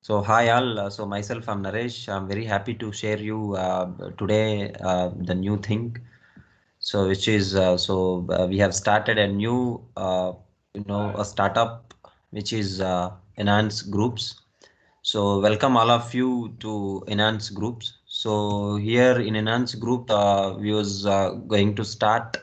So hi all. So myself, I'm Naresh. I'm very happy to share you today the new thing. So which is we have started a new a startup which is Inanss Groups. So welcome all of you to Inanss Groups. So here in Inanss Group, we was going to start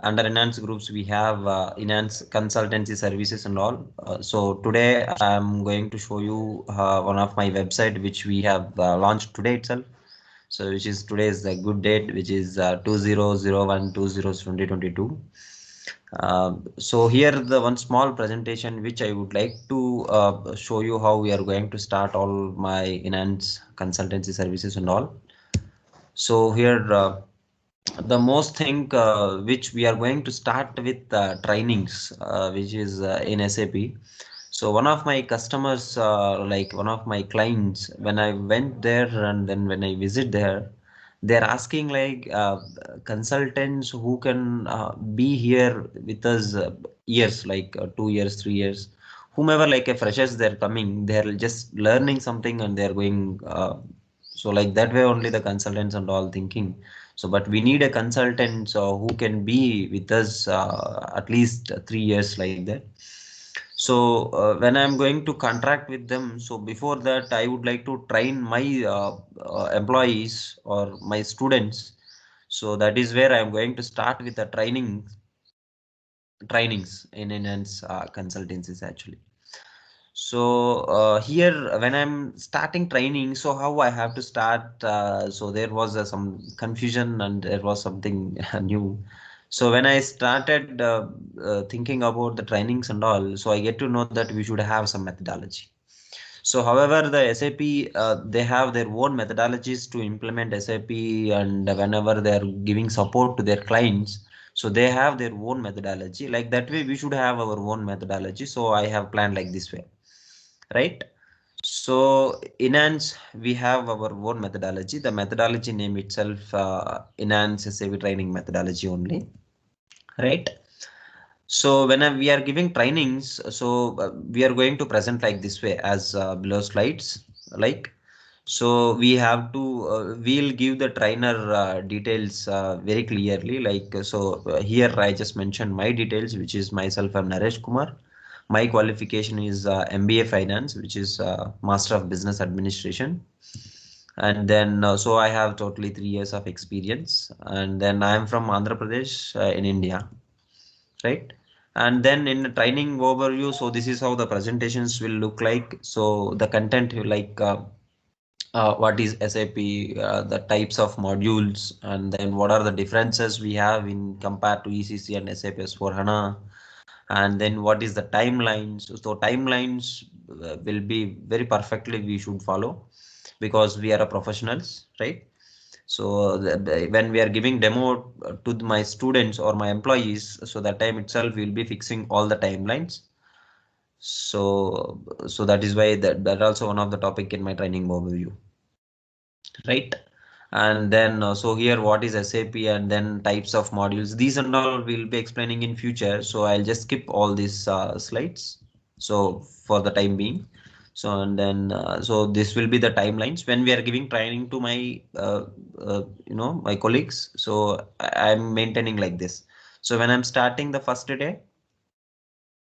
under Inanss Groups. We have Inanss consultancy services and all. So today I'm going to show you one of my website which we have launched today itself. So which is today is the good date, which is 2001-202022. So here the one small presentation which I would like to show you how we are going to start all my Inanss consultancy services and all. So here the most thing which we are going to start with trainings which is in SAP. So one of my customers, like one of my clients, when I went there and then when I visit there, they're asking like consultants who can be here with us years, like 2 years, 3 years, whomever like a freshers they're coming, they're just learning something and they're going. So like that way only the consultants and all thinking. So but we need a consultant who can be with us at least 3 years like that. So when I'm going to contract with them, so before that I would like to train my employees or my students. So that is where I'm going to start with the trainings in enhance consultancies actually. So here when I'm starting training, so how I have to start? So there was some confusion and there was something new. So when I started thinking about the trainings and all, so I get to know that we should have some methodology. So however, the SAP they have their own methodologies to implement SAP, and whenever they are giving support to their clients, so they have their own methodology. Like that way, we should have our own methodology. So I have planned like this way, right? So in Inanss, we have our own methodology. The methodology name itself, Inanss SAP training methodology only, right? So when we are giving trainings, so we are going to present like this way as below slides, like. So we have to, we'll give the trainer details very clearly. Like here I just mentioned my details, which is myself, I'm Naresh Kumar. My qualification is MBA Finance, which is Master of Business Administration. And then so I have totally 3 years of experience. And then I am from Andhra Pradesh in India, right? And then in the training overview, so this is how the presentations will look like. So the content like what is SAP, the types of modules, and then what are the differences we have in compared to ECC and SAP S/4HANA, and then what is the timelines. So timelines will be very perfectly we should follow because we are a professionals, right? So when we are giving demo to my students or my employees, so that time itself we'll be fixing all the timelines. So that is why that also one of the topic in my training overview, right? And then so here what is SAP and then types of modules. These and all we'll be explaining in future. So I'll just skip all these slides. So for the time being. So and then so this will be the timelines when we are giving training to my my colleagues. So I'm maintaining like this. So when I'm starting the first day,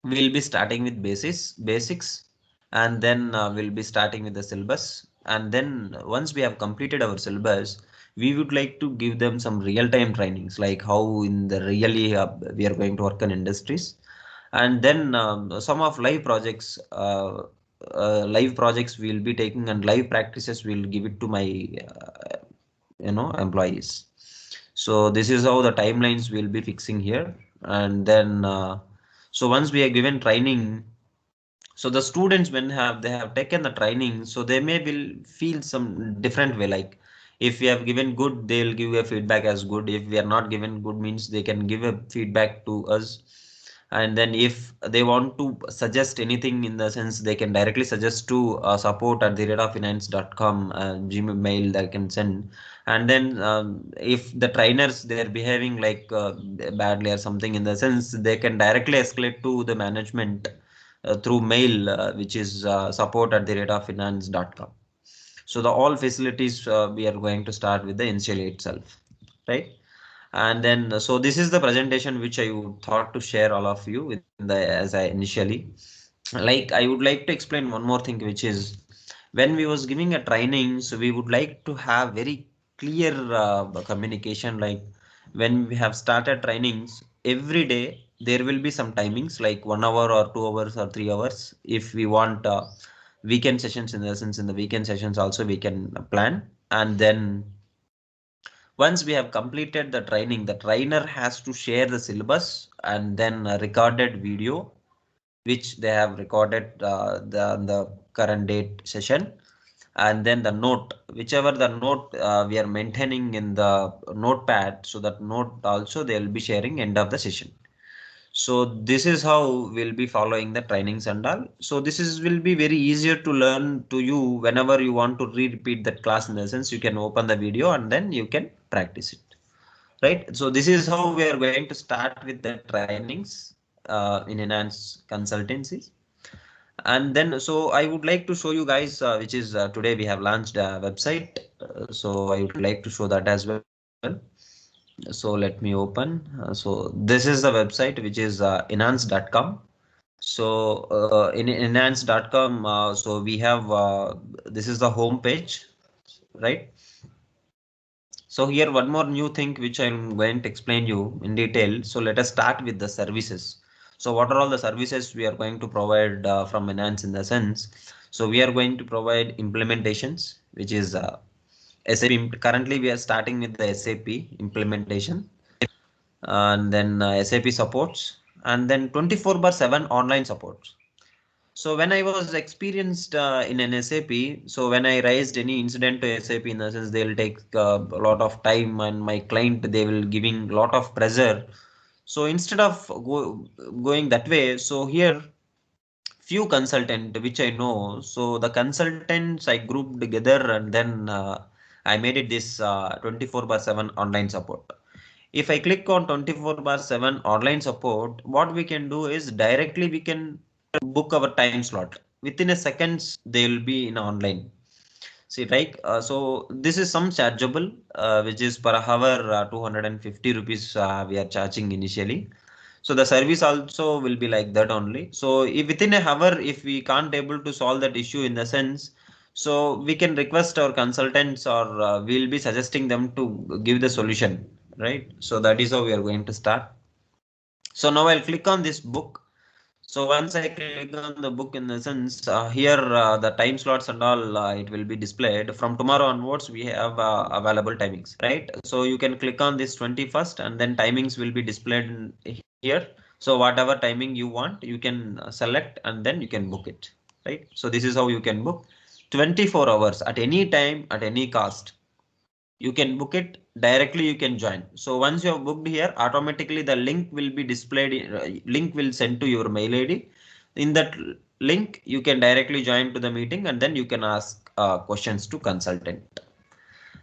we'll be starting with basics, and then we'll be starting with the syllabus. And then once we have completed our syllabus, we would like to give them some real-time trainings, like how in the really we are going to work in industries. And then some of live projects we'll be taking, and live practices we'll give it to my employees. So this is how the timelines we'll be fixing here. And then so once we are given training, so the students when they have taken the training, so they may will feel some different way. Like if we have given good, they'll give a feedback as good. If we are not given good, means they can give a feedback to us. And then if they want to suggest anything, in the sense they can directly suggest to support@inanss.com Gmail they can send. And then if the trainers they're behaving like badly or something, in the sense they can directly escalate to the management, through mail, which is support@inanss.com. So the all facilities we are going to start with the initially itself, right? And then so this is the presentation which I would thought to share all of you with the as I initially. Like I would like to explain one more thing, which is when we was giving a training, so we would like to have very clear communication. Like when we have started trainings, every day there will be some timings like 1 hour or 2 hours or 3 hours. If we want weekend sessions, in the sense in the weekend sessions also we can plan. And then once we have completed the training, the trainer has to share the syllabus and then a recorded video which they have recorded the current date session, and then the note, whichever the note we are maintaining in the notepad, so that note also they will be sharing end of the session. So this is how we'll be following the trainings and all. So this is will be very easier to learn to you whenever you want to repeat that class. In the sense, you can open the video and then you can practice it. Right. So this is how we are going to start with the trainings in Inanss consultancies. And then so I would like to show you guys which is today we have launched a website. So I would like to show that as well. So let me open. So this is the website which is inanss.com. So in inanss.com, so we have this is the home page, right? So here one more new thing which I'm going to explain you in detail. So let us start with the services. So what are all the services we are going to provide from Inanss in the sense? So we are going to provide implementations, which is SAP. Currently we are starting with the SAP implementation, and then SAP supports, and then 24/7 online supports. So when I was experienced in an SAP, so when I raised any incident to SAP, in the sense they'll take a lot of time, and my client they will giving a lot of pressure. So instead of going that way, so here few consultant which I know. So the consultants I grouped together, and then I made it this 24/7 online support. If I click on 24/7 online support, what we can do is directly we can book our time slot. Within a seconds, they will be in online. See, right? So this is some chargeable, which is per hour 250 rupees we are charging initially. So the service also will be like that only. So if within a hour, if we can't able to solve that issue in the sense, so we can request our consultants, or we'll be suggesting them to give the solution, right? So that is how we are going to start. So now I'll click on this book. So once I click on the book, in the sense here the time slots and all it will be displayed. From tomorrow onwards we have available timings, right? So you can click on this 21st, and then timings will be displayed here. So whatever timing you want, you can select and then you can book it, right? So this is how you can book 24 hours at any time at any cost. You can book it directly, you can join. So once you have booked here, automatically the link will be displayed, link will send to your mail ID. In that link you can directly join to the meeting, and then you can ask questions to consultant.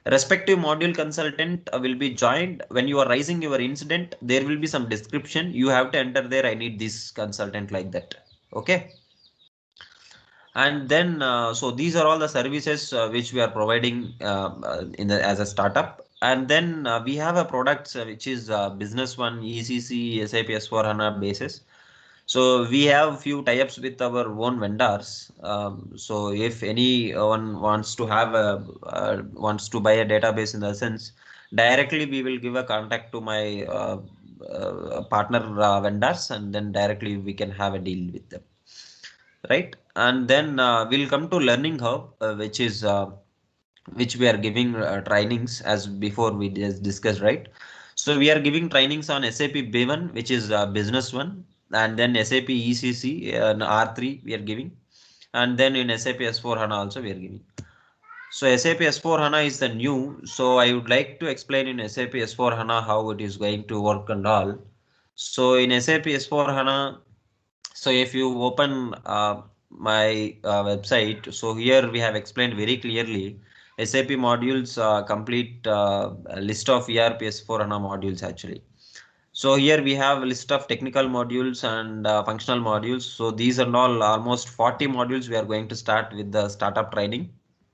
Respective module consultant will be joined. When you are raising your incident, there will be some description, you have to enter there, I need this consultant, like that. Okay. And then so these are all the services which we are providing as a startup. And then we have a product which is business one, ECC, SAP S/4HANA basis. So we have few tie-ups with our own vendors. So if anyone wants to have wants to buy a database, in the sense, directly we will give a contact to my partner vendors, and then directly we can have a deal with them, right? And then we'll come to learning hub, which we are giving trainings as before we just discussed, right? So we are giving trainings on SAP B1, which is business one, and then SAP ECC and R3 we are giving, and then in SAP S4 HANA also we are giving. So SAP S4 HANA is the new. So I would like to explain in SAP S4 HANA how it is going to work and all. So in SAP S4 HANA, so if you open my website, so here we have explained very clearly SAP modules, complete list of ERP S4 HANA modules actually. So here we have a list of technical modules and functional modules. So these are all almost 40 modules we are going to start with the startup training,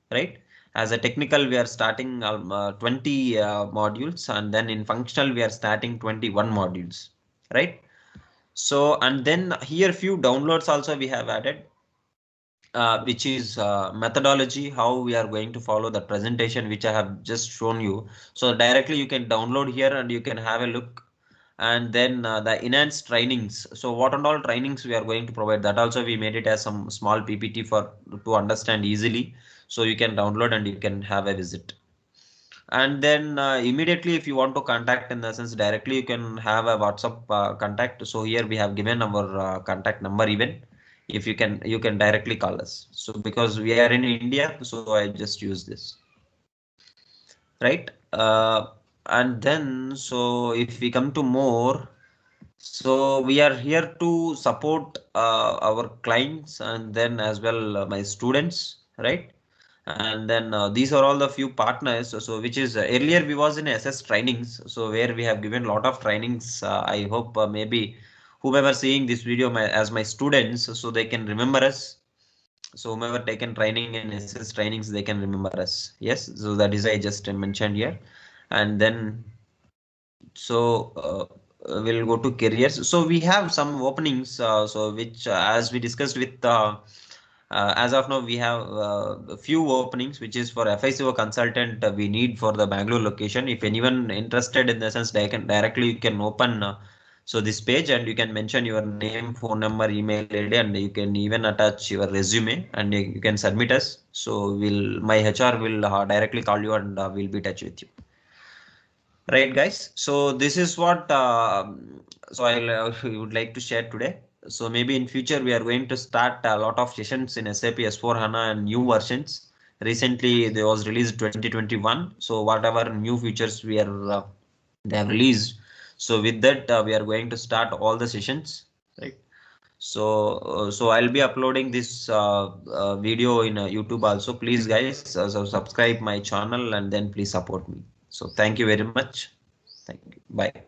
right? As a technical, we are starting 20 modules, and then in functional, we are starting 21 modules, right? So, and then here few downloads also we have added, which is methodology, how we are going to follow the presentation, which I have just shown you. So directly you can download here and you can have a look. And then the enhanced trainings. So what and all trainings we are going to provide, that also we made it as some small PPT for to understand easily. So you can download and you can have a visit. And then immediately if you want to contact, in the sense directly, you can have a WhatsApp contact. So here we have given our contact number even. If you can directly call us. So because we are in India, so I just use this, right? And then so if we come to more, so we are here to support our clients and then as well my students, right? And then these are all the few partners. So which is earlier we was in SS trainings, so where we have given a lot of trainings. I hope maybe whomever seeing this video as my students, so they can remember us. So whomever taken training in SS trainings, they can remember us. Yes, so that is I just mentioned here. And then so we'll go to careers. So we have some openings. So which as we discussed with as of now, we have a few openings, which is for FICO consultant we need for the Bangalore location. If anyone interested, in the sense they can directly, you can open so this page and you can mention your name, phone number, email ID, and you can even attach your resume and you can submit us. So my HR will directly call you and we'll be in touch with you. Right, guys. So this is what so I would like to share today. So maybe in future we are going to start a lot of sessions in SAP S/4HANA and new versions. Recently, there was released 2021. So whatever new features they have released. So with that, we are going to start all the sessions, right? So I'll be uploading this video in YouTube also. Please, guys, so subscribe my channel and then please support me. So thank you very much. Thank you. Bye.